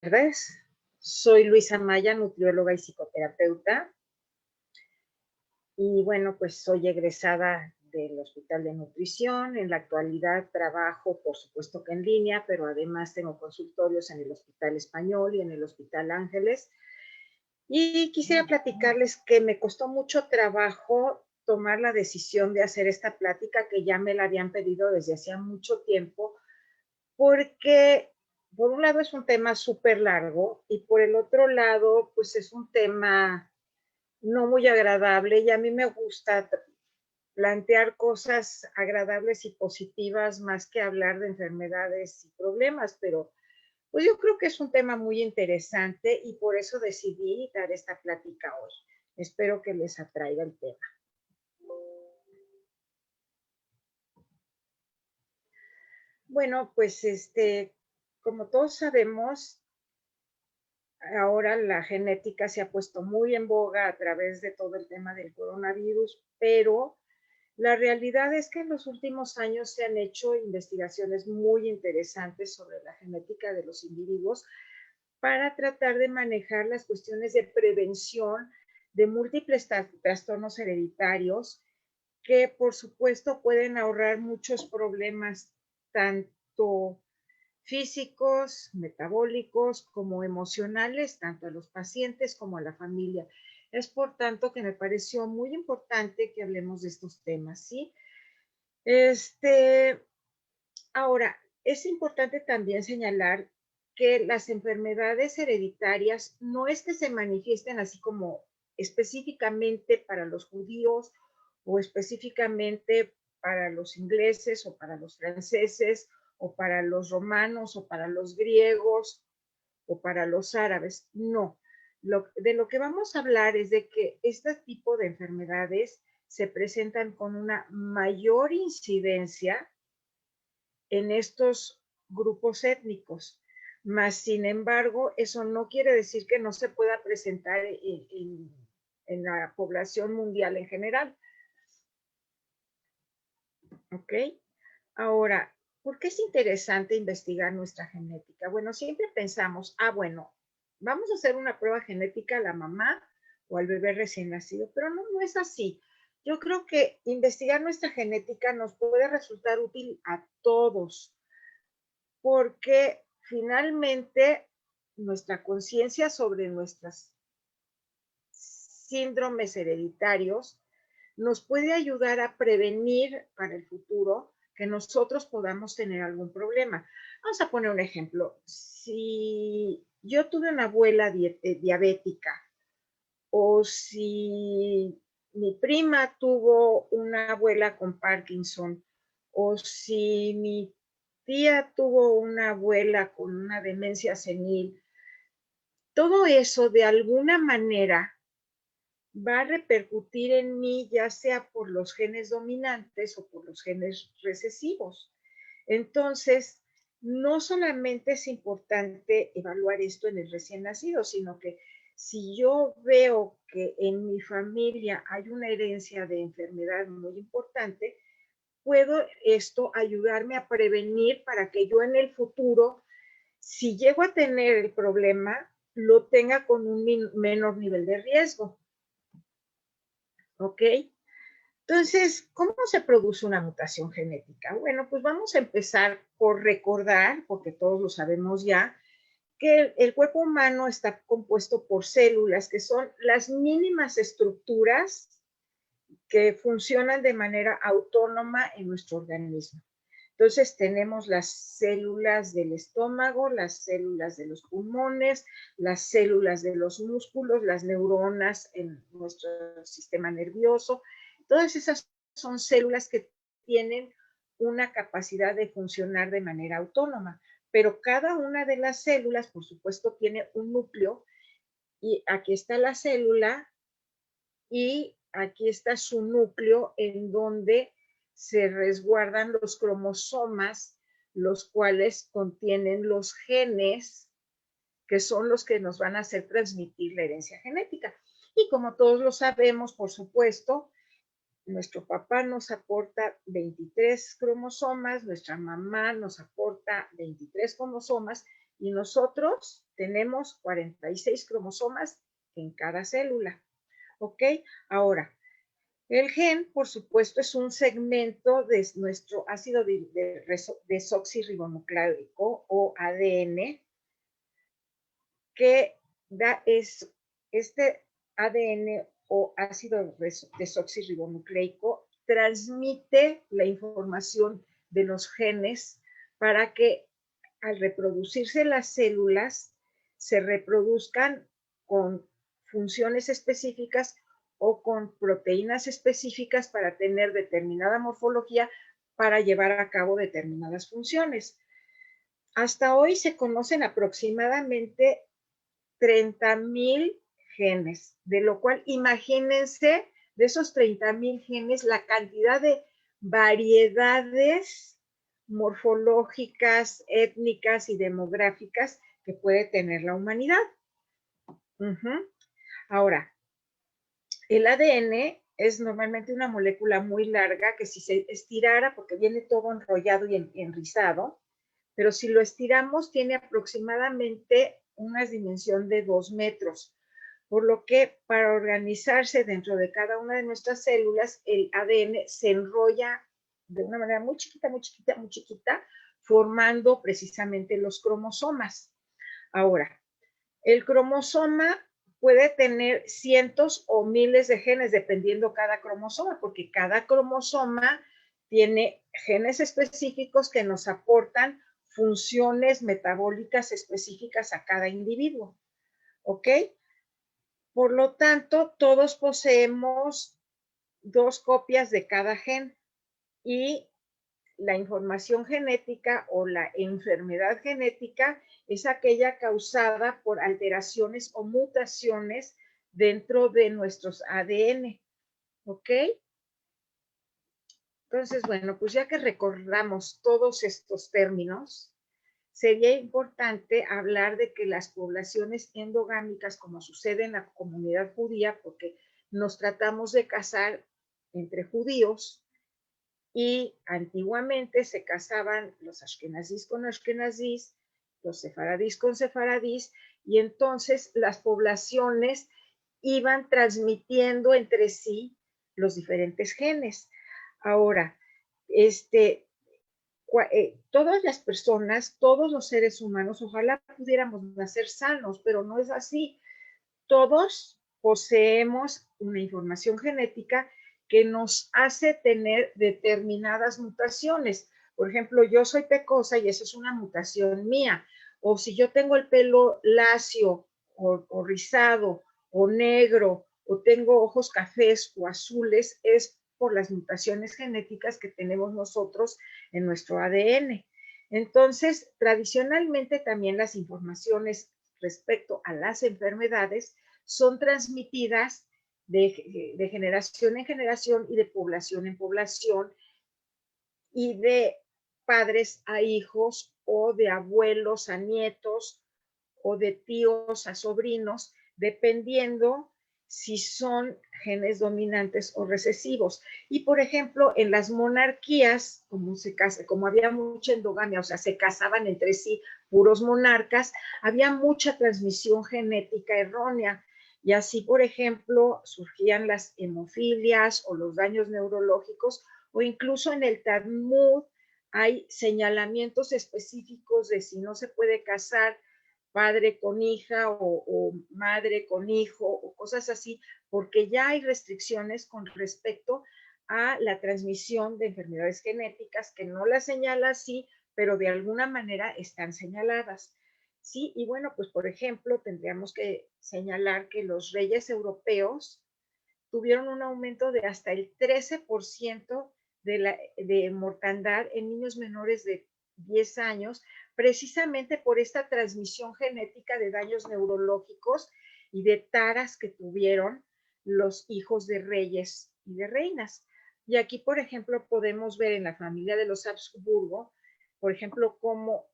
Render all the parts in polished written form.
Tardes. Soy Luisa Maya, nutrióloga y psicoterapeuta. Y bueno, pues soy egresada del Hospital de Nutrición. En la actualidad trabajo, por supuesto que en línea, pero además tengo consultorios en el Hospital Español y en el Hospital Ángeles. Y quisiera platicarles que me costó mucho trabajo tomar la decisión de hacer esta plática, que ya me la habían pedido desde hacía mucho tiempo, porque por un lado es un tema súper largo y por el otro lado, pues es un tema no muy agradable y a mí me gusta plantear cosas agradables y positivas más que hablar de enfermedades y problemas, pero pues yo creo que es un tema muy interesante y por eso decidí dar esta plática hoy. Espero que les atraiga el tema. Bueno, pues como todos sabemos, ahora la genética se ha puesto muy en boga a través de todo el tema del coronavirus, pero la realidad es que en los últimos años se han hecho investigaciones muy interesantes sobre la genética de los individuos para tratar de manejar las cuestiones de prevención de múltiples trastornos hereditarios que por supuesto pueden ahorrar muchos problemas, tanto físicos, metabólicos, como emocionales, tanto a los pacientes como a la familia. Es por tanto que me pareció muy importante que hablemos de estos temas, ¿sí? Ahora, es importante también señalar que las enfermedades hereditarias no es que se manifiesten así como específicamente para los judíos o específicamente para los ingleses o para los franceses o para los romanos o para los griegos o para los árabes. No, de lo que vamos a hablar es de que este tipo de enfermedades se presentan con una mayor incidencia en estos grupos étnicos. Mas, sin embargo, eso no quiere decir que no se pueda presentar en la población mundial en general. ¿Ok? Ahora, ¿por qué es interesante investigar nuestra genética? Bueno, siempre pensamos, bueno, vamos a hacer una prueba genética a la mamá o al bebé recién nacido, pero no, no es así. Yo creo que investigar nuestra genética nos puede resultar útil a todos, porque finalmente nuestra conciencia sobre nuestros síndromes hereditarios nos puede ayudar a prevenir para el futuro que nosotros podamos tener algún problema. Vamos a poner un ejemplo. Si yo tuve una abuela diabética o si mi prima tuvo una abuela con Parkinson o si mi tía tuvo una abuela con una demencia senil, todo eso de alguna manera va a repercutir en mí, ya sea por los genes dominantes o por los genes recesivos. Entonces, no solamente es importante evaluar esto en el recién nacido, sino que si yo veo que en mi familia hay una herencia de enfermedad muy importante, puedo esto ayudarme a prevenir para que yo en el futuro, si llego a tener el problema, lo tenga con un menor nivel de riesgo. ¿Ok? Entonces, ¿cómo se produce una mutación genética? Bueno, pues vamos a empezar por recordar, porque todos lo sabemos ya, que el cuerpo humano está compuesto por células que son las mínimas estructuras que funcionan de manera autónoma en nuestro organismo. Entonces tenemos las células del estómago, las células de los pulmones, las células de los músculos, las neuronas en nuestro sistema nervioso. Todas esas son células que tienen una capacidad de funcionar de manera autónoma, pero cada una de las células, por supuesto, tiene un núcleo y aquí está la célula y aquí está su núcleo en donde se resguardan los cromosomas, los cuales contienen los genes que son los que nos van a hacer transmitir la herencia genética. Y como todos lo sabemos, por supuesto, nuestro papá nos aporta 23 cromosomas, nuestra mamá nos aporta 23 cromosomas y nosotros tenemos 46 cromosomas en cada célula. ¿Ok? Ahora, el gen, por supuesto, es un segmento de nuestro ácido desoxirribonucleico o ADN, que este ADN o ácido desoxirribonucleico transmite la información de los genes para que al reproducirse las células se reproduzcan con funciones específicas o con proteínas específicas para tener determinada morfología para llevar a cabo determinadas funciones. Hasta hoy se conocen aproximadamente 30,000 genes, de lo cual imagínense de esos 30,000 genes la cantidad de variedades morfológicas, étnicas y demográficas que puede tener la humanidad. Ahora, el ADN es normalmente una molécula muy larga que si se estirara, porque viene todo enrollado y enrizado, pero si lo estiramos tiene aproximadamente una dimensión de 2 metros, por lo que para organizarse dentro de cada una de nuestras células, el ADN se enrolla de una manera muy chiquita, muy chiquita, muy chiquita, formando precisamente los cromosomas. Ahora, el cromosoma puede tener cientos o miles de genes, dependiendo cada cromosoma, porque cada cromosoma tiene genes específicos que nos aportan funciones metabólicas específicas a cada individuo. ¿Ok? Por lo tanto, todos poseemos 2 copias de cada gen y la información genética o la enfermedad genética es aquella causada por alteraciones o mutaciones dentro de nuestros ADN. ¿Ok? Entonces, bueno, pues ya que recordamos todos estos términos, sería importante hablar de que las poblaciones endogámicas, como sucede en la comunidad judía, porque nos tratamos de casar entre judíos, y antiguamente se casaban los ashkenazís con ashkenazís, los sefaradís con sefaradís, y entonces las poblaciones iban transmitiendo entre sí los diferentes genes. Ahora, todas las personas, todos los seres humanos, ojalá pudiéramos nacer sanos, pero no es así. Todos poseemos una información genética que nos hace tener determinadas mutaciones. Por ejemplo, yo soy pecosa y eso es una mutación mía. O si yo tengo el pelo lacio o rizado o negro o tengo ojos cafés o azules, es por las mutaciones genéticas que tenemos nosotros en nuestro ADN. Entonces, tradicionalmente también las informaciones respecto a las enfermedades son transmitidas de generación en generación y de población en población y de padres a hijos o de abuelos a nietos o de tíos a sobrinos, dependiendo si son genes dominantes o recesivos. Y por ejemplo, en las monarquías, como había mucha endogamia, o sea, se casaban entre sí puros monarcas, había mucha transmisión genética errónea. Y así, por ejemplo, surgían las hemofilias o los daños neurológicos, o incluso en el Talmud hay señalamientos específicos de si no se puede casar padre con hija o madre con hijo o cosas así, porque ya hay restricciones con respecto a la transmisión de enfermedades genéticas que no las señala así, pero de alguna manera están señaladas. Sí, y bueno, pues por ejemplo, tendríamos que señalar que los reyes europeos tuvieron un aumento de hasta el 13% de mortandad en niños menores de 10 años, precisamente por esta transmisión genética de daños neurológicos y de taras que tuvieron los hijos de reyes y de reinas. Y aquí, por ejemplo, podemos ver en la familia de los Habsburgo, por ejemplo, cómo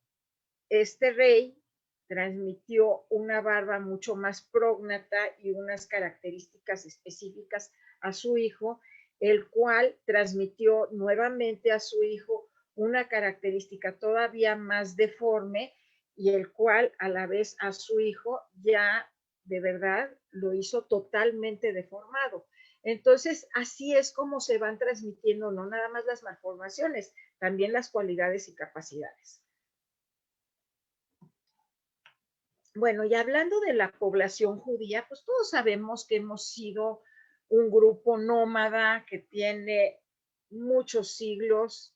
este rey transmitió una barba mucho más prógnata y unas características específicas a su hijo, el cual transmitió nuevamente a su hijo una característica todavía más deforme y el cual a la vez a su hijo ya de verdad lo hizo totalmente deformado. Entonces, así es como se van transmitiendo no nada más las malformaciones, también las cualidades y capacidades. Bueno, y hablando de la población judía, pues todos sabemos que hemos sido un grupo nómada que tiene muchos siglos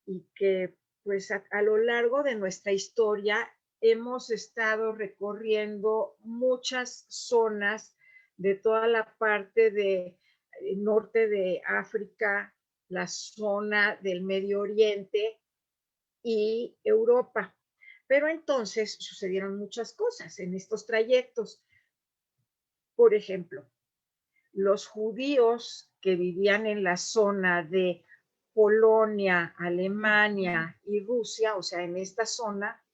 y que pues a lo largo de nuestra historia hemos estado recorriendo muchas zonas de toda la parte de norte de África, la zona del Medio Oriente y Europa. Pero entonces sucedieron muchas cosas en estos trayectos. Por ejemplo, los judíos que vivían en la zona de Polonia, Alemania y Rusia, o sea, en esta zona,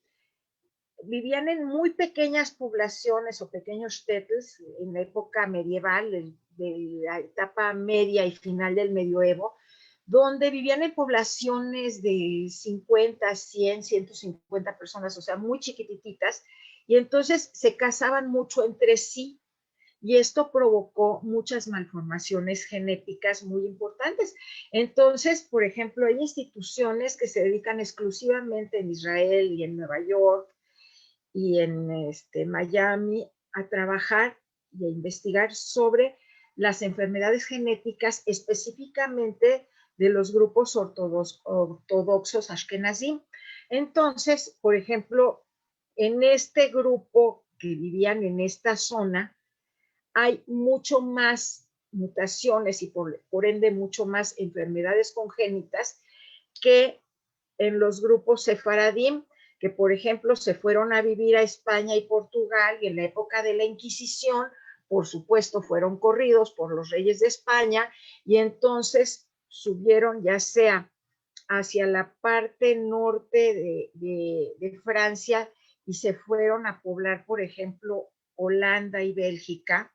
vivían en muy pequeñas poblaciones o pequeños shtetls en la época medieval, de la etapa media y final del medioevo, donde vivían en poblaciones de 50, 100, 150 personas, o sea, muy chiquititas, y entonces se casaban mucho entre sí, y esto provocó muchas malformaciones genéticas muy importantes. Entonces, por ejemplo, hay instituciones que se dedican exclusivamente en Israel y en Nueva York y en Miami a trabajar y a investigar sobre las enfermedades genéticas específicamente de los grupos ortodoxos ashkenazim. Entonces, por ejemplo, en este grupo que vivían en esta zona, hay mucho más mutaciones y por ende mucho más enfermedades congénitas que en los grupos sefaradim, que por ejemplo se fueron a vivir a España y Portugal y en la época de la Inquisición, por supuesto, fueron corridos por los reyes de España y entonces subieron ya sea hacia la parte norte de Francia y se fueron a poblar, por ejemplo, Holanda y Bélgica.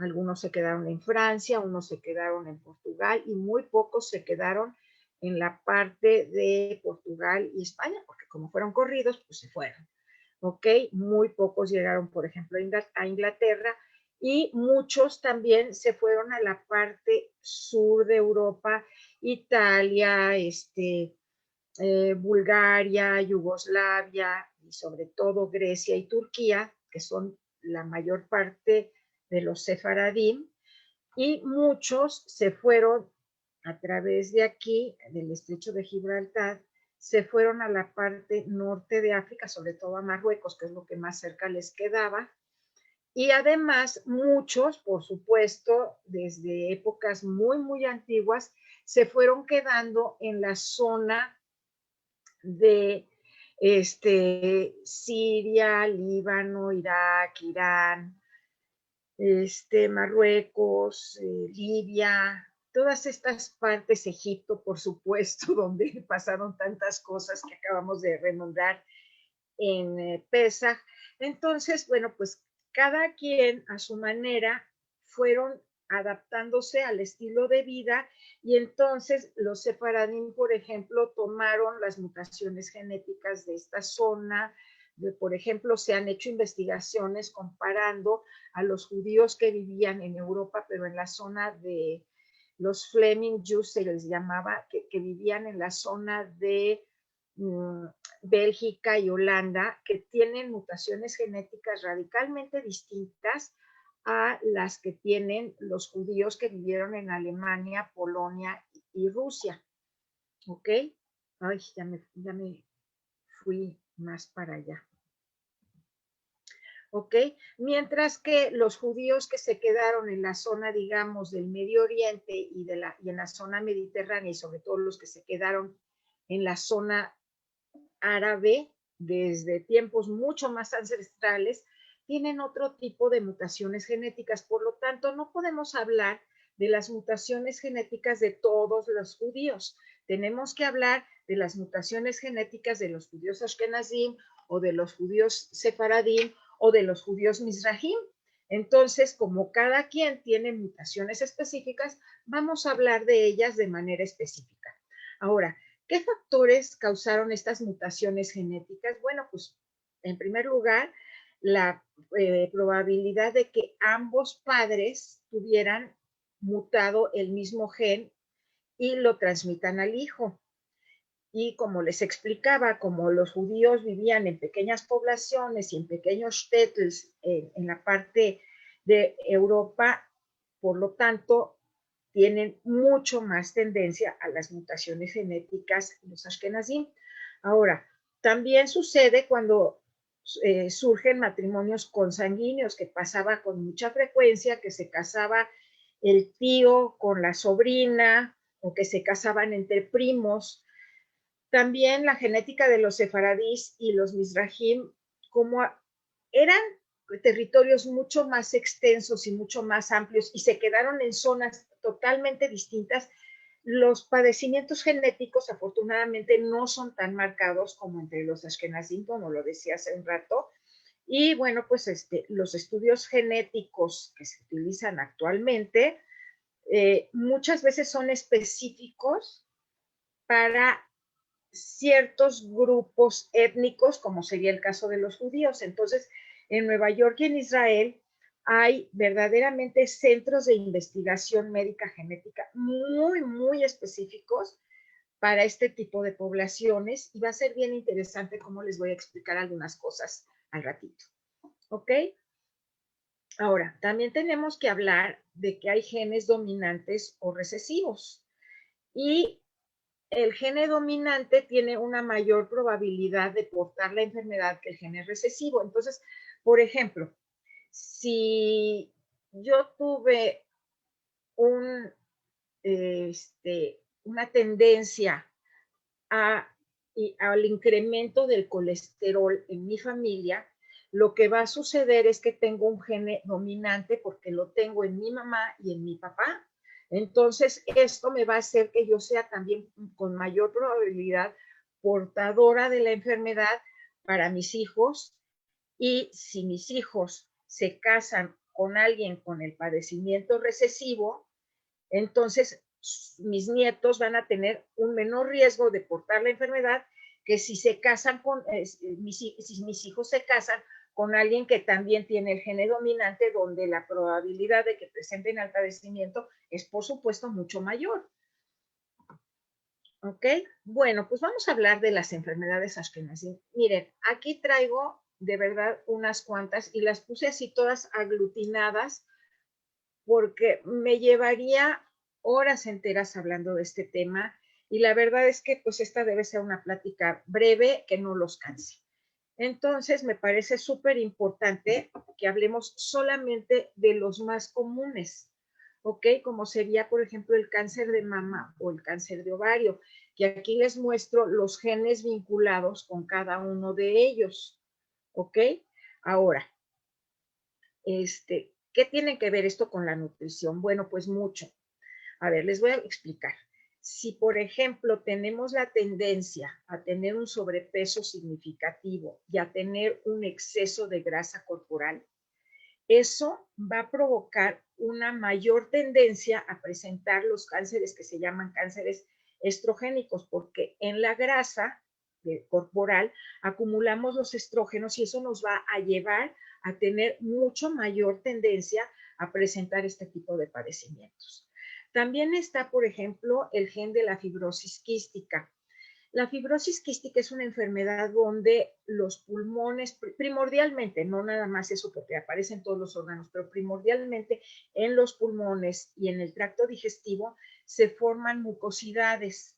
Algunos se quedaron en Francia, unos se quedaron en Portugal y muy pocos se quedaron en la parte de Portugal y España, porque como fueron corridos, pues se fueron. ¿Ok? Muy pocos llegaron, por ejemplo, a Inglaterra y muchos también se fueron a la parte sur de Europa, Italia, Bulgaria, Yugoslavia y sobre todo Grecia y Turquía, que son la mayor parte de los sefaradín, y muchos se fueron a través de aquí, del estrecho de Gibraltar, se fueron a la parte norte de África, sobre todo a Marruecos, que es lo que más cerca les quedaba, y además muchos, por supuesto, desde épocas muy, muy antiguas, se fueron quedando en la zona de Siria, Líbano, Irak, Irán, Marruecos, Libia, todas estas partes, Egipto, por supuesto, donde pasaron tantas cosas que acabamos de renombrar en Pesaj. Entonces, bueno, pues cada quien a su manera fueron adaptándose al estilo de vida y entonces los sefaradín, por ejemplo, tomaron las mutaciones genéticas de esta zona. Por ejemplo, se han hecho investigaciones comparando a los judíos que vivían en Europa, pero en la zona de los Fleming Jews se les llamaba, que vivían en la zona de Bélgica y Holanda, que tienen mutaciones genéticas radicalmente distintas a las que tienen los judíos que vivieron en Alemania, Polonia y Rusia. ¿Ok? Ay, ya me fui más para allá. ¿Ok? Mientras que los judíos que se quedaron en la zona, digamos, del Medio Oriente y en la zona mediterránea, y sobre todo los que se quedaron en la zona árabe, desde tiempos mucho más ancestrales, tienen otro tipo de mutaciones genéticas. Por lo tanto, no podemos hablar de las mutaciones genéticas de todos los judíos. Tenemos que hablar de las mutaciones genéticas de los judíos ashkenazim o de los judíos sefaradín o de los judíos mizrahim. Entonces, como cada quien tiene mutaciones específicas, vamos a hablar de ellas de manera específica. Ahora, ¿qué factores causaron estas mutaciones genéticas? Bueno, pues En primer lugar, la probabilidad de que ambos padres tuvieran mutado el mismo gen y lo transmitan al hijo. Y como les explicaba, como los judíos vivían en pequeñas poblaciones y en pequeños shtetls en la parte de Europa, por lo tanto, tienen mucho más tendencia a las mutaciones genéticas los ashkenazim. Ahora, también sucede cuando surgen matrimonios consanguíneos, que pasaba con mucha frecuencia, que se casaba el tío con la sobrina o que se casaban entre primos. También la genética de los sefaradís y los mizrahim, como eran territorios mucho más extensos y mucho más amplios y se quedaron en zonas totalmente distintas, los padecimientos genéticos afortunadamente no son tan marcados como entre los ashkenazim, como lo decía hace un rato. Y bueno, pues los estudios genéticos que se utilizan actualmente muchas veces son específicos para ciertos grupos étnicos, como sería el caso de los judíos. Entonces, en Nueva York y en Israel hay verdaderamente centros de investigación médica genética muy, muy específicos para este tipo de poblaciones y va a ser bien interesante cómo les voy a explicar algunas cosas al ratito. ¿Ok? Ahora, también tenemos que hablar de que hay genes dominantes o recesivos y el gene dominante tiene una mayor probabilidad de portar la enfermedad que el gene recesivo. Entonces, por ejemplo, si yo tuve un, una tendencia a, al incremento del colesterol en mi familia, lo que va a suceder es que tengo un gene dominante porque lo tengo en mi mamá y en mi papá. Entonces, esto me va a hacer que yo sea también con mayor probabilidad portadora de la enfermedad para mis hijos. Y si mis hijos se casan con alguien con el padecimiento recesivo, entonces mis nietos van a tener un menor riesgo de portar la enfermedad que si se casan con, si mis hijos se casan con alguien que también tiene el gene dominante, donde la probabilidad de que presenten el padecimiento es, por supuesto, mucho mayor. ¿Ok? Bueno, pues vamos a hablar de las enfermedades ashkenazim. Miren, aquí traigo de verdad unas cuantas y las puse así todas aglutinadas porque me llevaría horas enteras hablando de este tema y la verdad es que pues esta debe ser una plática breve que no los canse. Entonces me parece súper importante que hablemos solamente de los más comunes, ¿ok? Como sería, por ejemplo, el cáncer de mama o el cáncer de ovario, que aquí les muestro los genes vinculados con cada uno de ellos, ¿ok? Ahora, ¿qué tiene que ver esto con la nutrición? Bueno, pues mucho. A ver, les voy a explicar. Si, por ejemplo, tenemos la tendencia a tener un sobrepeso significativo y a tener un exceso de grasa corporal, eso va a provocar una mayor tendencia a presentar los cánceres que se llaman cánceres estrogénicos, porque en la grasa corporal acumulamos los estrógenos y eso nos va a llevar a tener mucho mayor tendencia a presentar este tipo de padecimientos. También está, por ejemplo, el gen de la fibrosis quística. La fibrosis quística es una enfermedad donde los pulmones, primordialmente, no nada más eso porque aparece en todos los órganos, pero primordialmente en los pulmones y en el tracto digestivo se forman mucosidades.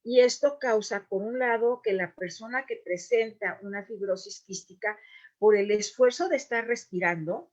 Y esto causa, por un lado, que la persona que presenta una fibrosis quística, por el esfuerzo de estar respirando,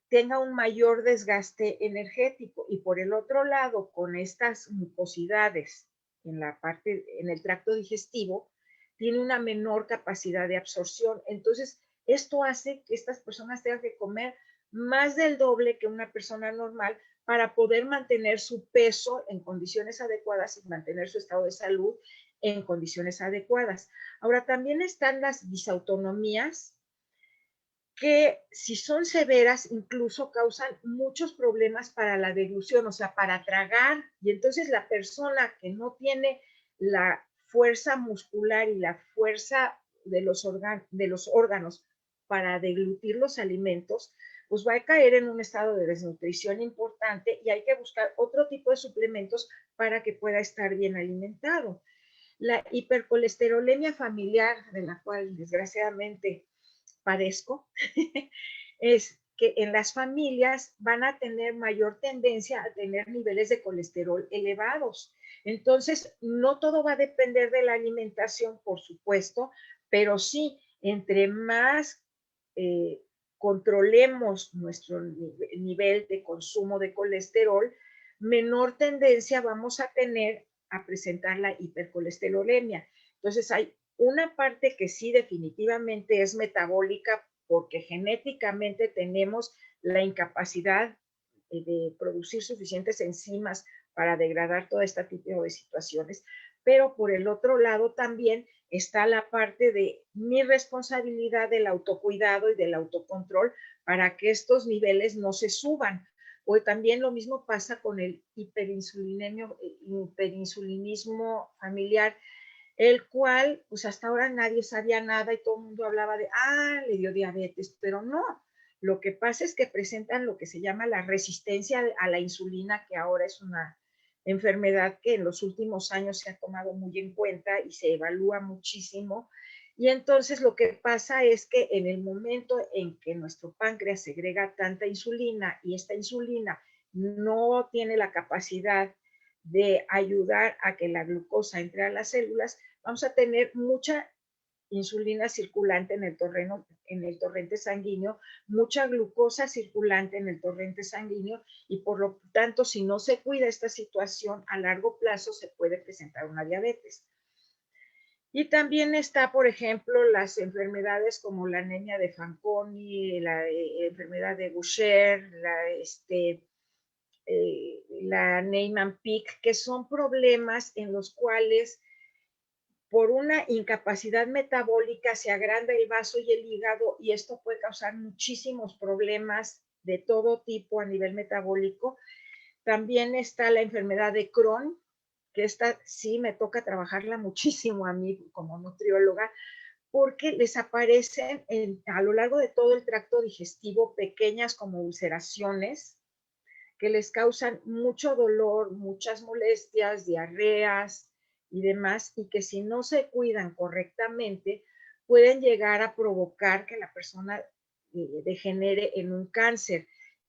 tenga un mayor desgaste energético y por el otro lado, con estas mucosidades en la parte, en el tracto digestivo, tiene una menor capacidad de absorción. Entonces, esto hace que estas personas tengan que comer más del doble que una persona normal para poder mantener su peso en condiciones adecuadas y mantener su estado de salud en condiciones adecuadas. Ahora, también están las disautonomías, que si son severas incluso causan muchos problemas para la deglución, o sea, para tragar. Y entonces la persona que no tiene la fuerza muscular y la fuerza de los órganos para deglutir los alimentos, pues va a caer en un estado de desnutrición importante y hay que buscar otro tipo de suplementos para que pueda estar bien alimentado. La hipercolesterolemia familiar, de la cual desgraciadamente padezco, es que en las familias van a tener mayor tendencia a tener niveles de colesterol elevados. Entonces, no todo va a depender de la alimentación, por supuesto, pero sí, entre más eh, controlemos nuestro nivel de consumo de colesterol, menor tendencia vamos a tener a presentar la hipercolesterolemia. Entonces, hay una parte que sí definitivamente es metabólica porque genéticamente tenemos la incapacidad de producir suficientes enzimas para degradar todo este tipo de situaciones, pero por el otro lado también está la parte de mi responsabilidad del autocuidado y del autocontrol para que estos niveles no se suban. O también lo mismo pasa con el hiperinsulinismo familiar, el cual, pues hasta ahora nadie sabía nada y todo el mundo hablaba de, le dio diabetes, pero no. Lo que pasa es que presentan lo que se llama la resistencia a la insulina, que ahora es una enfermedad que en los últimos años se ha tomado muy en cuenta y se evalúa muchísimo. Y entonces lo que pasa es que en el momento en que nuestro páncreas segrega tanta insulina y esta insulina no tiene la capacidad de ayudar a que la glucosa entre a las células, vamos a tener mucha insulina circulante en el torrente sanguíneo, mucha glucosa circulante en el torrente sanguíneo y por lo tanto, si no se cuida esta situación a largo plazo, se puede presentar una diabetes. Y también está, por ejemplo, las enfermedades como la anemia de Fanconi, la enfermedad de Gaucher, la Niemann-Pick, que son problemas en los cuales por una incapacidad metabólica se agranda el vaso y el hígado y esto puede causar muchísimos problemas de todo tipo a nivel metabólico. También está la enfermedad de Crohn, que esta sí me toca trabajarla muchísimo a mí como nutrióloga, porque les aparecen a lo largo de todo el tracto digestivo pequeñas como ulceraciones que les causan mucho dolor, muchas molestias, diarreas y demás, y que si no se cuidan correctamente, pueden llegar a provocar que la persona degenere en un cáncer.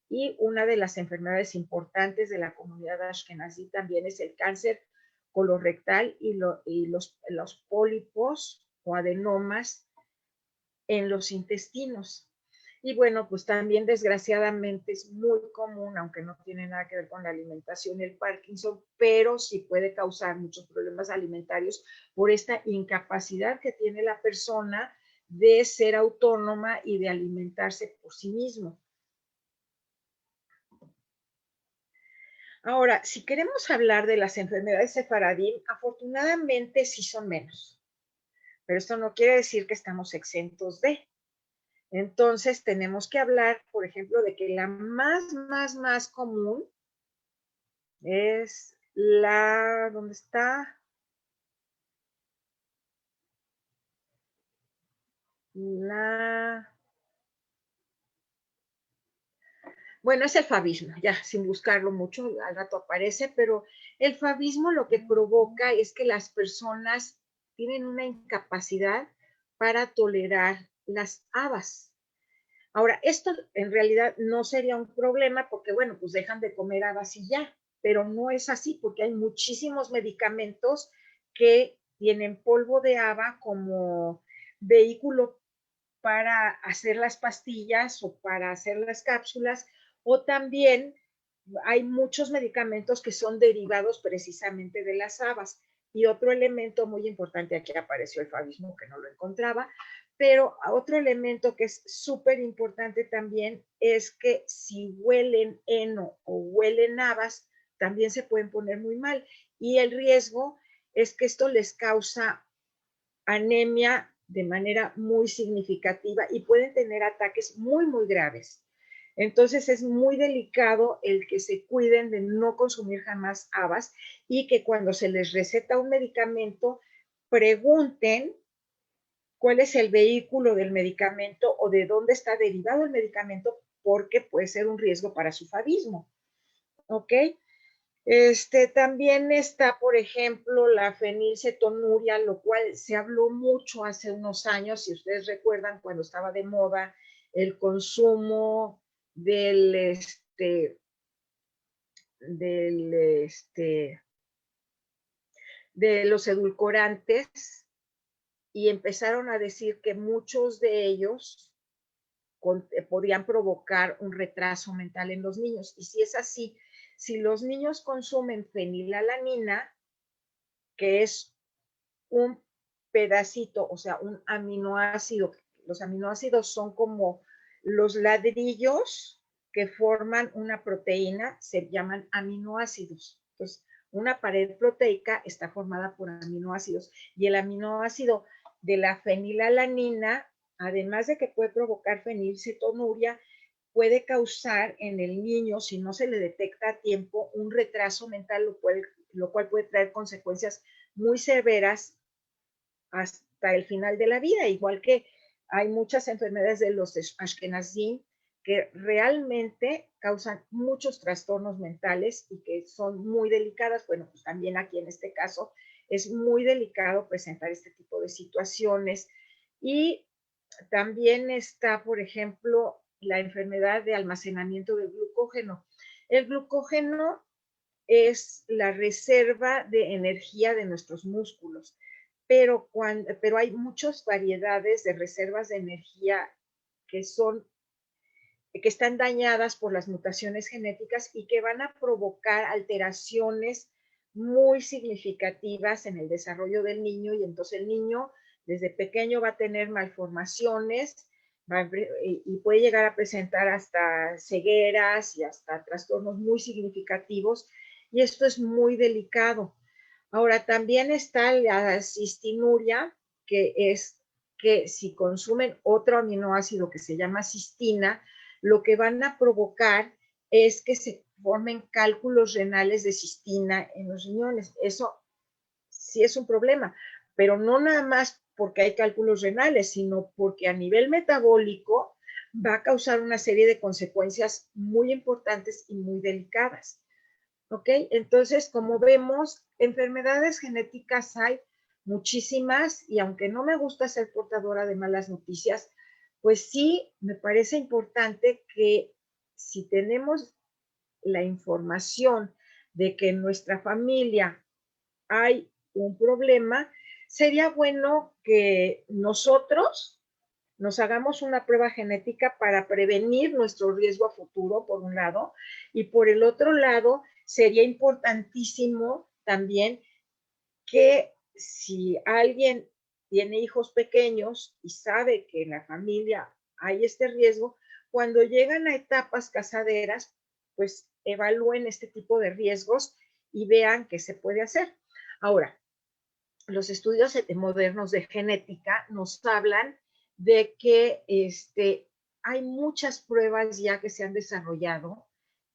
Y una de las enfermedades importantes de la comunidad ashkenazí también es el cáncer colorectal y los pólipos o adenomas en los intestinos. Y bueno, pues también desgraciadamente es muy común, aunque no tiene nada que ver con la alimentación, el Parkinson, pero sí puede causar muchos problemas alimentarios por esta incapacidad que tiene la persona de ser autónoma y de alimentarse por sí mismo. Ahora, si queremos hablar de las enfermedades sefaradín, afortunadamente sí son menos, pero esto no quiere decir que estamos exentos de. Entonces, tenemos que hablar, por ejemplo, de que la más común es ¿dónde está? La, bueno, es el fabismo, ya sin buscarlo mucho, al rato aparece, pero el fabismo lo que provoca es que las personas tienen una incapacidad para tolerar las habas. Ahora, esto en realidad no sería un problema porque, bueno, pues dejan de comer habas y ya, pero no es así porque hay muchísimos medicamentos que tienen polvo de haba como vehículo para hacer las pastillas o para hacer las cápsulas, o también hay muchos medicamentos que son derivados precisamente de las habas. Y otro elemento muy importante, aquí apareció el fabismo, que no lo encontraba, pero otro elemento que es súper importante también es que si huelen heno o huelen habas, también se pueden poner muy mal. Y el riesgo es que esto les causa anemia de manera muy significativa y pueden tener ataques muy graves. Entonces es muy delicado el que se cuiden de no consumir jamás habas y que cuando se les receta un medicamento pregunten cuál es el vehículo del medicamento o de dónde está derivado el medicamento, porque puede ser un riesgo para su favismo. ¿Ok? También está, por ejemplo, la fenilcetonuria, lo cual se habló mucho hace unos años, si ustedes recuerdan, cuando estaba de moda el consumo del, de los edulcorantes, y empezaron a decir que muchos de ellos podían provocar un retraso mental en los niños. Y si es así, si los niños consumen fenilalanina, que es un pedacito, o sea, un aminoácido, los aminoácidos son como los ladrillos que forman una proteína, se llaman aminoácidos. Entonces, una pared proteica está formada por aminoácidos y el aminoácido de la fenilalanina, además de que puede provocar fenilcetonuria, puede causar en el niño, si no se le detecta a tiempo, un retraso mental, lo cual puede traer consecuencias muy severas hasta el final de la vida, igual que hay muchas enfermedades de los Ashkenazim que realmente causan muchos trastornos mentales y que son muy delicadas. Bueno, pues también aquí en este caso es muy delicado presentar este tipo de situaciones. Y también está, por ejemplo, la enfermedad de almacenamiento del glucógeno. El glucógeno es la reserva de energía de nuestros músculos, pero hay muchas variedades de reservas de energía que que están dañadas por las mutaciones genéticas y que van a provocar alteraciones muy significativas en el desarrollo del niño, y entonces el niño desde pequeño va a tener malformaciones y puede llegar a presentar hasta cegueras y hasta trastornos muy significativos, y esto es muy delicado. Ahora, también está la cistinuria, que es que si consumen otro aminoácido que se llama cistina, lo que van a provocar es que se formen cálculos renales de cistina en los riñones. Eso sí es un problema, pero no nada más porque hay cálculos renales, sino porque a nivel metabólico va a causar una serie de consecuencias muy importantes y muy delicadas. ¿Ok? Entonces, como vemos, enfermedades genéticas hay muchísimas, y aunque no me gusta ser portadora de malas noticias, pues sí me parece importante que si tenemos la información de que en nuestra familia hay un problema, sería bueno que nosotros nos hagamos una prueba genética para prevenir nuestro riesgo a futuro, por un lado, y por el otro lado, sería importantísimo también que si alguien tiene hijos pequeños y sabe que en la familia hay este riesgo, cuando llegan a etapas casaderas, pues evalúen este tipo de riesgos y vean qué se puede hacer. Ahora, los estudios modernos de genética nos hablan de que hay muchas pruebas ya que se han desarrollado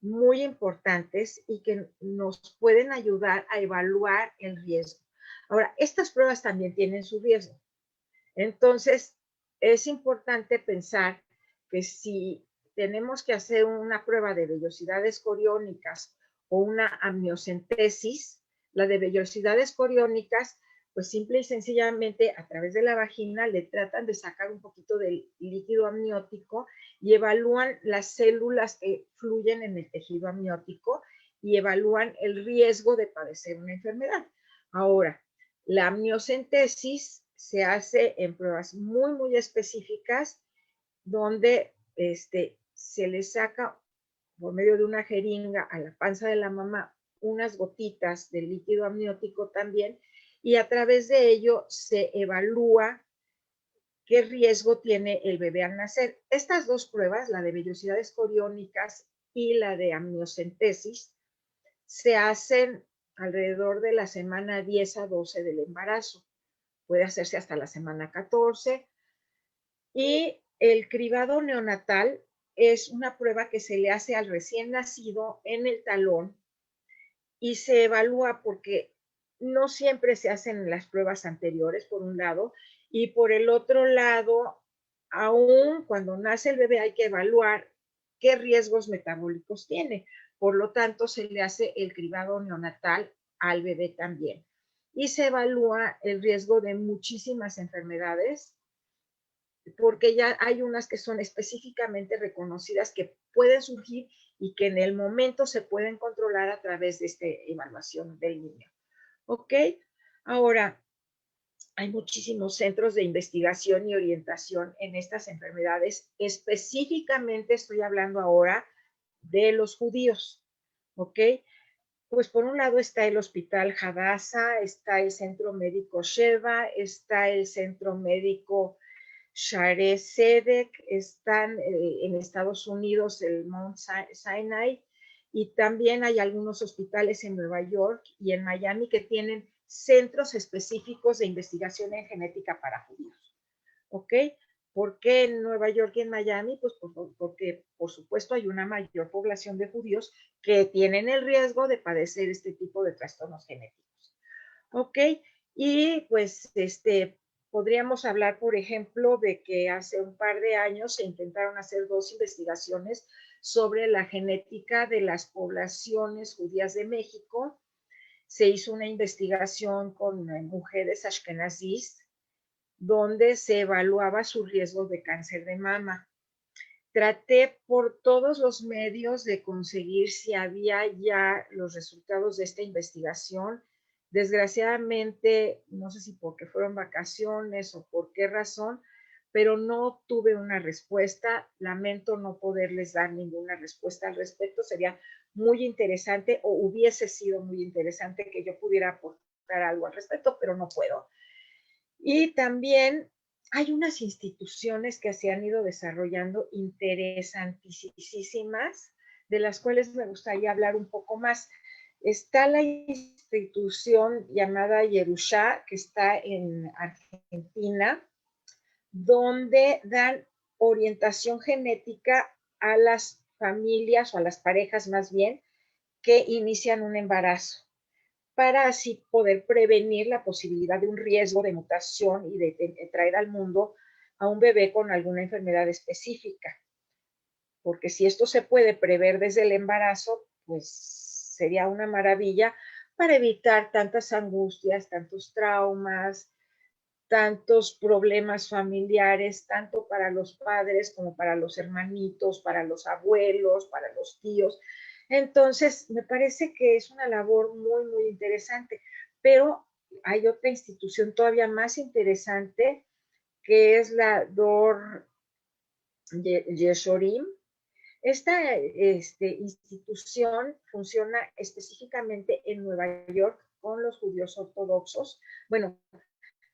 muy importantes y que nos pueden ayudar a evaluar el riesgo. Ahora, estas pruebas también tienen su riesgo. Entonces, es importante pensar que si tenemos que hacer una prueba de vellosidades coriónicas o una amniocentesis, la de vellosidades coriónicas, pues simple y sencillamente a través de la vagina le tratan de sacar un poquito del líquido amniótico y evalúan las células que fluyen en el tejido amniótico y evalúan el riesgo de padecer una enfermedad. Ahora, la amniocentesis se hace en pruebas muy, muy específicas, donde se le saca por medio de una jeringa a la panza de la mamá unas gotitas de líquido amniótico también, y a través de ello se evalúa qué riesgo tiene el bebé al nacer. Estas dos pruebas, la de vellosidades coriónicas y la de amniocentesis, se hacen alrededor de la semana 10 a 12 del embarazo. Puede hacerse hasta la semana 14. Y el cribado neonatal es una prueba que se le hace al recién nacido en el talón y se evalúa porque no siempre se hacen las pruebas anteriores, por un lado, Y por el otro lado, aún cuando nace el bebé hay que evaluar qué riesgos metabólicos tiene. Por lo tanto, se le hace el cribado neonatal al bebé también. Y se evalúa el riesgo de muchísimas enfermedades, porque ya hay unas que son específicamente reconocidas que pueden surgir y que en el momento se pueden controlar a través de esta evaluación del niño. ¿Ok? Ahora, hay muchísimos centros de investigación y orientación en estas enfermedades. Específicamente estoy hablando ahora de los judíos, ¿ok? Pues por un lado está el Hospital Hadassah, está el Centro Médico Sheva, está el Centro Médico Share Sedek, están en Estados Unidos el Mount Sinai, y también hay algunos hospitales en Nueva York y en Miami que tienen centros específicos de investigación en genética para judíos. ¿Ok? ¿Por qué en Nueva York y en Miami? Pues porque, por supuesto, hay una mayor población de judíos que tienen el riesgo de padecer este tipo de trastornos genéticos. ¿Ok? Y pues podríamos hablar, por ejemplo, de que hace un par de años se intentaron hacer 2 investigaciones sobre la genética de las poblaciones judías de México. Se hizo una investigación con mujeres ashkenazís donde se evaluaba su riesgo de cáncer de mama. Traté por todos los medios de conseguir si había ya los resultados de esta investigación. Desgraciadamente, no sé si porque fueron vacaciones o por qué razón, pero no tuve una respuesta. Lamento no poderles dar ninguna respuesta al respecto. Sería muy interesante o hubiese sido muy interesante que yo pudiera aportar algo al respecto, pero no puedo. Y también hay unas instituciones que se han ido desarrollando interesantísimas, de las cuales me gustaría hablar un poco más. Está la institución llamada Yerusha, que está en Argentina, donde dan orientación genética a las familias o a las parejas más bien que inician un embarazo, para así poder prevenir la posibilidad de un riesgo de mutación y de traer al mundo a un bebé con alguna enfermedad específica. Porque si esto se puede prever desde el embarazo, pues sería una maravilla para evitar tantas angustias, tantos traumas, tantos problemas familiares, tanto para los padres como para los hermanitos, para los abuelos, para los tíos. Entonces, me parece que es una labor muy, muy interesante, pero hay otra institución todavía más interesante que es la Dor Yeshorim. Esta institución funciona específicamente en Nueva York con los judíos ortodoxos. Bueno,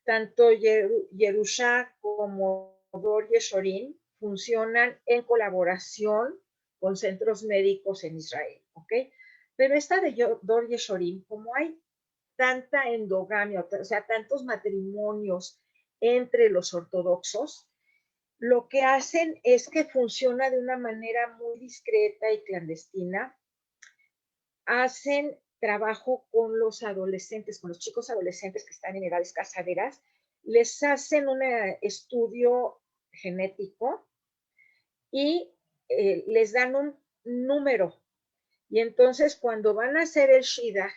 tanto Yerusha como Dor Yeshorim funcionan en colaboración con centros médicos en Israel, ¿ok? Pero esta de Dor Yeshorim, como hay tanta endogamia, o sea, tantos matrimonios entre los ortodoxos, lo que hacen es que funciona de una manera muy discreta y clandestina. Hacen trabajo con los adolescentes, con los chicos adolescentes que están en edades casaderas, les hacen un estudio genético y les dan un número. Y entonces cuando van a hacer el Shidduch,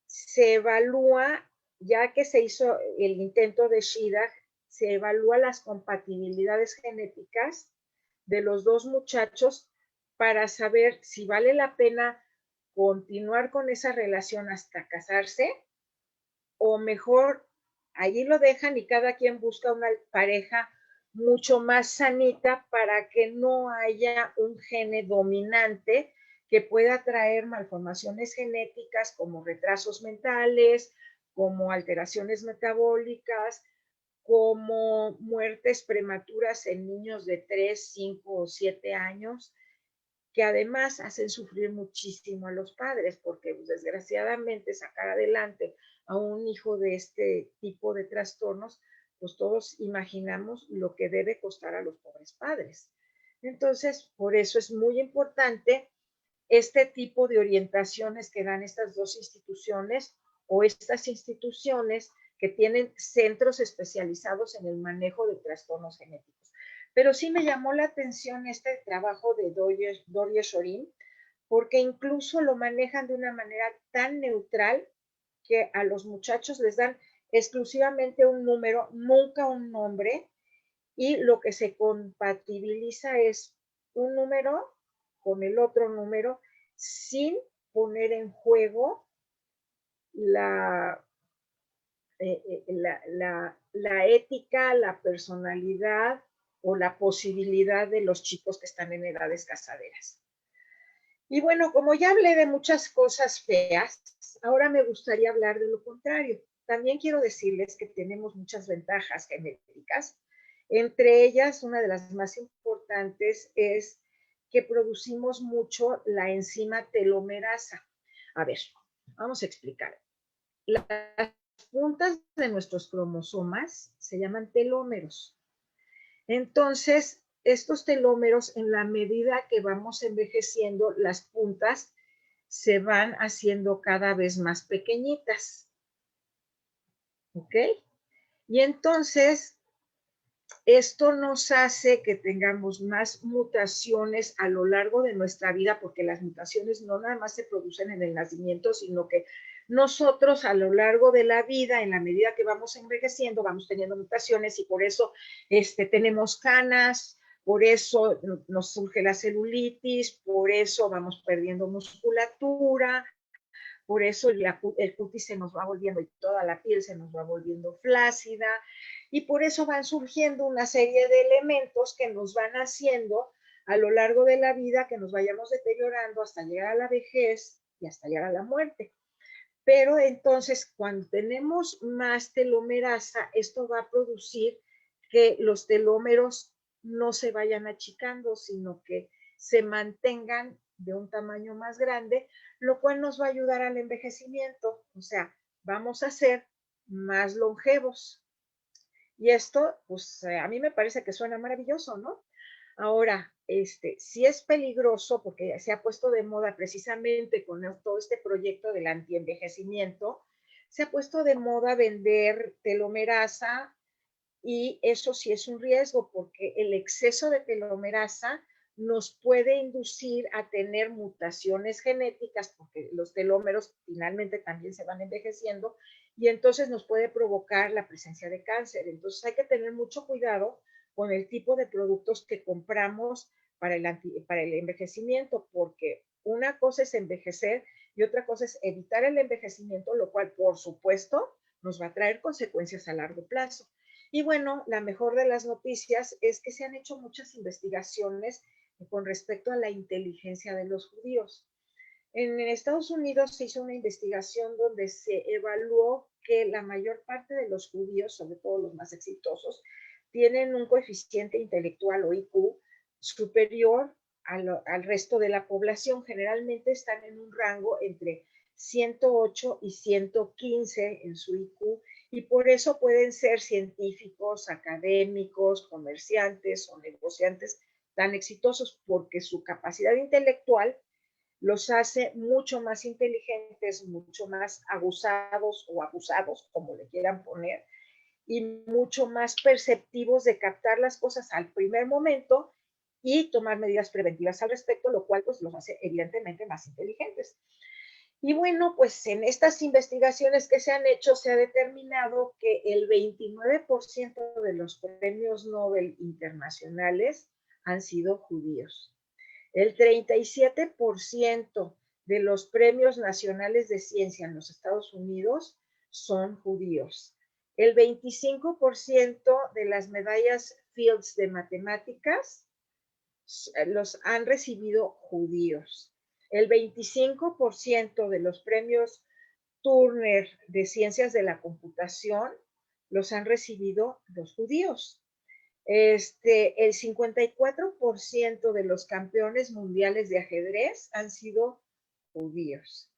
se evalúa, ya que se hizo el intento de Shidduch, se evalúa las compatibilidades genéticas de los dos muchachos para saber si vale la pena continuar con esa relación hasta casarse o mejor allí lo dejan y cada quien busca una pareja mucho más sanita para que no haya un gene dominante que pueda traer malformaciones genéticas como retrasos mentales, como alteraciones metabólicas, como muertes prematuras en niños de 3, 5 o 7 años, que además hacen sufrir muchísimo a los padres, porque pues, desgraciadamente sacar adelante a un hijo de este tipo de trastornos, pues todos imaginamos lo que debe costar a los pobres padres. Entonces, por eso es muy importante este tipo de orientaciones que dan estas dos instituciones o estas instituciones que tienen centros especializados en el manejo de trastornos genéticos. Pero sí me llamó la atención este trabajo de Dorie Shorin, porque incluso lo manejan de una manera tan neutral que a los muchachos les dan exclusivamente un número, nunca un nombre, y lo que se compatibiliza es un número con el otro número sin poner en juego la, la ética, la personalidad o la posibilidad de los chicos que están en edades casaderas. Y bueno, como ya hablé de muchas cosas feas, ahora me gustaría hablar de lo contrario. También quiero decirles que tenemos muchas ventajas genéticas. Entre ellas, una de las más importantes es que producimos mucho la enzima telomerasa. A ver, vamos a explicar. Las puntas de nuestros cromosomas se llaman telómeros. Entonces, estos telómeros, en la medida que vamos envejeciendo, las puntas se van haciendo cada vez más pequeñitas. ¿Ok? Y entonces, esto nos hace que tengamos más mutaciones a lo largo de nuestra vida, porque las mutaciones no nada más se producen en el nacimiento, sino que nosotros a lo largo de la vida, en la medida que vamos envejeciendo, vamos teniendo mutaciones y por eso tenemos canas, por eso nos surge la celulitis, por eso vamos perdiendo musculatura, por eso el cutis se nos va volviendo y toda la piel se nos va volviendo flácida y por eso van surgiendo una serie de elementos que nos van haciendo a lo largo de la vida que nos vayamos deteriorando hasta llegar a la vejez y hasta llegar a la muerte. Pero entonces, cuando tenemos más telomerasa, esto va a producir que los telómeros no se vayan achicando, sino que se mantengan de un tamaño más grande, lo cual nos va a ayudar al envejecimiento. O sea, vamos a ser más longevos. Y esto, pues a mí me parece que suena maravilloso, ¿no? Ahora, sí es peligroso porque se ha puesto de moda precisamente con todo este proyecto del antienvejecimiento, se ha puesto de moda vender telomerasa y eso sí es un riesgo porque el exceso de telomerasa nos puede inducir a tener mutaciones genéticas porque los telómeros finalmente también se van envejeciendo y entonces nos puede provocar la presencia de cáncer. Entonces hay que tener mucho cuidado con el tipo de productos que compramos para el envejecimiento porque una cosa es envejecer y otra cosa es evitar el envejecimiento, lo cual por supuesto nos va a traer consecuencias a largo plazo. Y bueno, la mejor de las noticias es que se han hecho muchas investigaciones con respecto a la inteligencia de los judíos. En Estados Unidos se hizo una investigación donde se evaluó que la mayor parte de los judíos, sobre todo los más exitosos, tienen un coeficiente intelectual o IQ superior al resto de la población. Generalmente están en un rango entre 108 y 115 en su IQ y por eso pueden ser científicos, académicos, comerciantes o negociantes tan exitosos porque su capacidad intelectual los hace mucho más inteligentes, mucho más abusados o abusados, como le quieran poner, y mucho más perceptivos de captar las cosas al primer momento y tomar medidas preventivas al respecto, lo cual pues los hace evidentemente más inteligentes. Y bueno, pues en estas investigaciones que se han hecho se ha determinado que el 29% de los premios Nobel internacionales han sido judíos. El 37% de los premios nacionales de ciencia en los Estados Unidos son judíos. El 25% de las medallas Fields de matemáticas los han recibido judíos. El 25% de los premios Turner de ciencias de la computación los han recibido los judíos. El 54% de los campeones mundiales de ajedrez han sido judíos.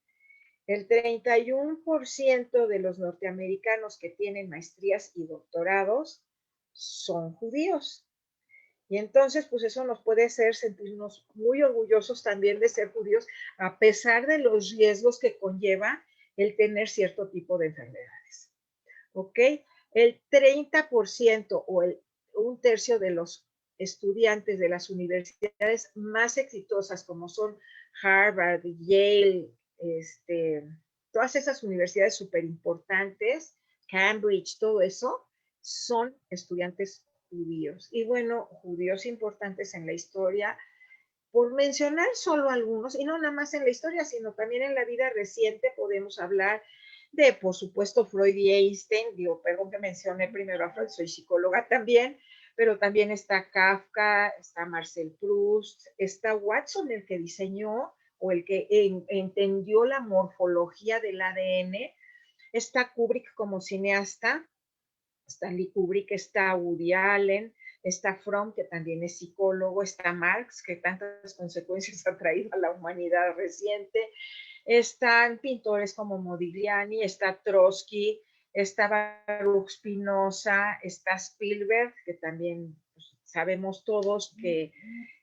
El 31% de los norteamericanos que tienen maestrías y doctorados son judíos. Y entonces, pues eso nos puede hacer sentirnos muy orgullosos también de ser judíos, a pesar de los riesgos que conlleva el tener cierto tipo de enfermedades. ¿ok? El 30% o un tercio de los estudiantes de las universidades más exitosas, como son Harvard, Yale, todas esas universidades súper importantes, Cambridge, todo eso, son estudiantes judíos. Y bueno, judíos importantes en la historia, por mencionar solo algunos, y no nada más en la historia, sino también en la vida reciente, podemos hablar de, por supuesto, Freud y Einstein. Digo, perdón que mencioné primero a Freud, soy psicóloga también, pero también está Kafka, está Marcel Proust, está Watson, el que diseñó o el que entendió la morfología del ADN, está Kubrick como cineasta, Stanley Kubrick, está Woody Allen, está Fromm, que también es psicólogo, está Marx, que tantas consecuencias ha traído a la humanidad reciente, están pintores como Modigliani, está Trotsky, está Baruch Spinoza, está Spielberg, que también pues, sabemos todos que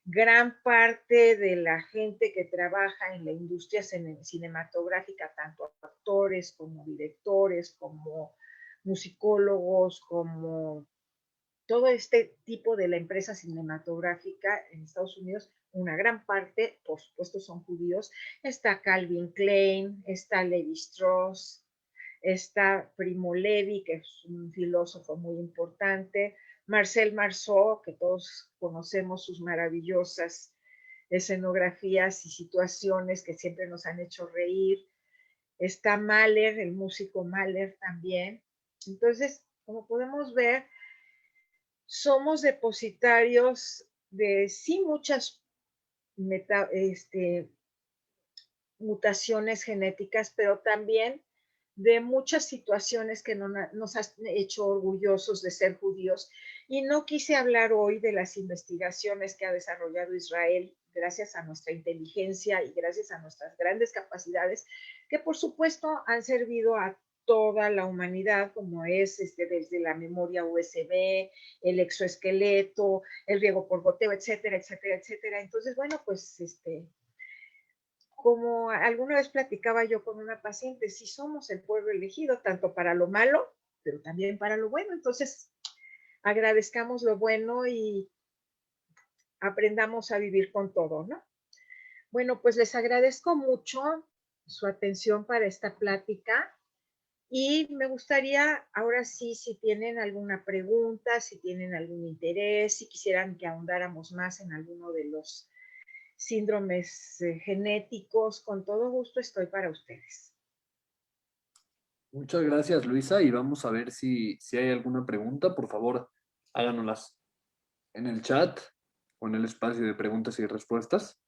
gran parte de la gente que trabaja en la industria cinematográfica, tanto actores como directores, como musicólogos, como todo este tipo de la empresa cinematográfica en Estados Unidos, una gran parte, por supuesto, son judíos. Está Calvin Klein, está Levi Strauss, está Primo Levi, que es un filósofo muy importante, Marcel Marceau, que todos conocemos sus maravillosas escenografías y situaciones que siempre nos han hecho reír. Está Mahler, el músico Mahler también. Entonces, como podemos ver, somos depositarios de sí muchas mutaciones genéticas, pero también de muchas situaciones que nos han hecho orgullosos de ser judíos. Y no quise hablar hoy de las investigaciones que ha desarrollado Israel gracias a nuestra inteligencia y gracias a nuestras grandes capacidades, que por supuesto han servido a toda la humanidad, como es desde la memoria USB, el exoesqueleto, el riego por goteo, etcétera, etcétera, etcétera. Entonces, bueno, pues como alguna vez platicaba yo con una paciente, si somos el pueblo elegido, tanto para lo malo, pero también para lo bueno. Entonces, agradezcamos lo bueno y aprendamos a vivir con todo, ¿no? Bueno, pues les agradezco mucho su atención para esta plática y me gustaría, ahora sí, si tienen alguna pregunta, si tienen algún interés, si quisieran que ahondáramos más en alguno de los síndromes genéticos, con todo gusto estoy para ustedes. Muchas gracias, Luisa, y vamos a ver si hay alguna pregunta. Por favor, háganoslas en el chat o en el espacio de preguntas y respuestas.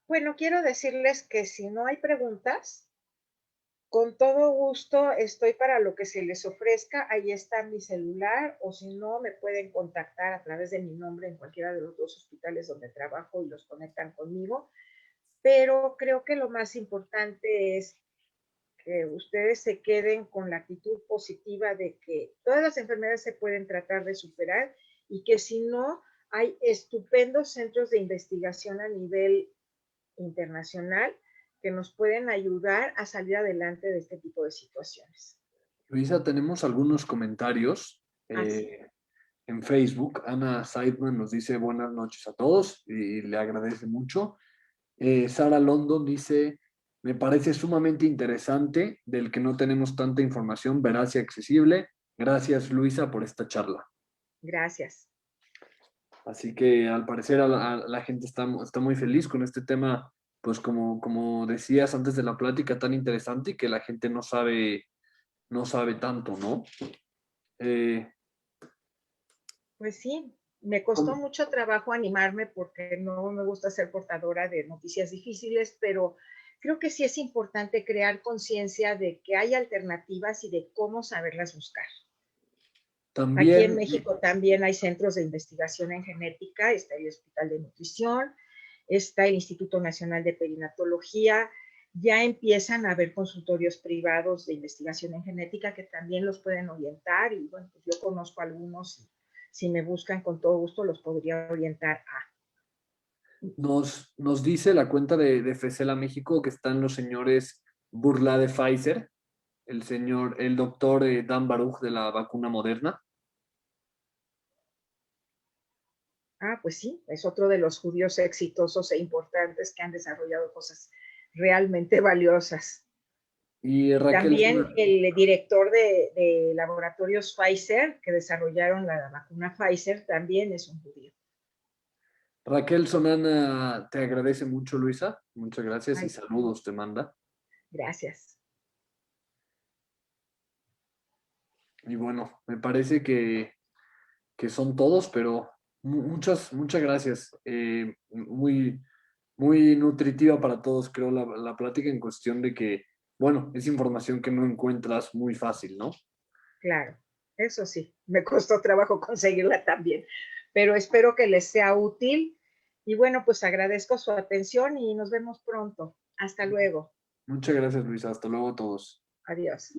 Bueno, quiero decirles que si no hay preguntas, con todo gusto estoy para lo que se les ofrezca. Ahí está mi celular o si no, me pueden contactar a través de mi nombre en cualquiera de los dos hospitales donde trabajo y los conectan conmigo. Pero creo que lo más importante es que ustedes se queden con la actitud positiva de que todas las enfermedades se pueden tratar de superar y que si no, hay estupendos centros de investigación a nivel internacional que nos pueden ayudar a salir adelante de este tipo de situaciones. Luisa, tenemos algunos comentarios Así. en Facebook. Ana Seidman nos dice buenas noches a todos y le agradece mucho. Sara London dice, me parece sumamente interesante, del que no tenemos tanta información, veraz y accesible. Gracias, Luisa, por esta charla. Gracias. Así que al parecer a la gente está muy feliz con este tema, pues como decías antes de la plática, tan interesante y que la gente no sabe tanto, ¿no? Eh, Pues sí, me costó mucho trabajo animarme porque no me gusta ser portadora de noticias difíciles, pero creo que sí es importante crear conciencia de que hay alternativas y de cómo saberlas buscar. Aquí en también, México también hay centros de investigación en genética, está el Hospital de Nutrición, está el Instituto Nacional de Perinatología, ya empiezan a haber consultorios privados de investigación en genética que también los pueden orientar y bueno, pues yo conozco algunos y si me buscan, con todo gusto los podría orientar a. Nos dice la cuenta de FECELA México que están los señores Burla de Pfizer, el doctor Dan Baruch de la vacuna Moderna. Ah, pues sí, es otro de los judíos exitosos e importantes que han desarrollado cosas realmente valiosas. Y Raquel, También el director de laboratorios Pfizer, que desarrollaron la vacuna Pfizer, también es un judío. Raquel Sonana te agradece mucho, Luisa. Muchas gracias y Ay, saludos te manda. gracias. Y bueno, me parece que son todos, pero muchas gracias. Muy nutritiva para todos, creo, la plática en cuestión de que, bueno, es información que no encuentras muy fácil, ¿no? Claro, eso sí, me costó trabajo conseguirla también, pero espero que les sea útil. Y bueno, pues agradezco su atención y nos vemos pronto. Hasta luego. Muchas gracias, Luisa. Hasta luego a todos. Adiós.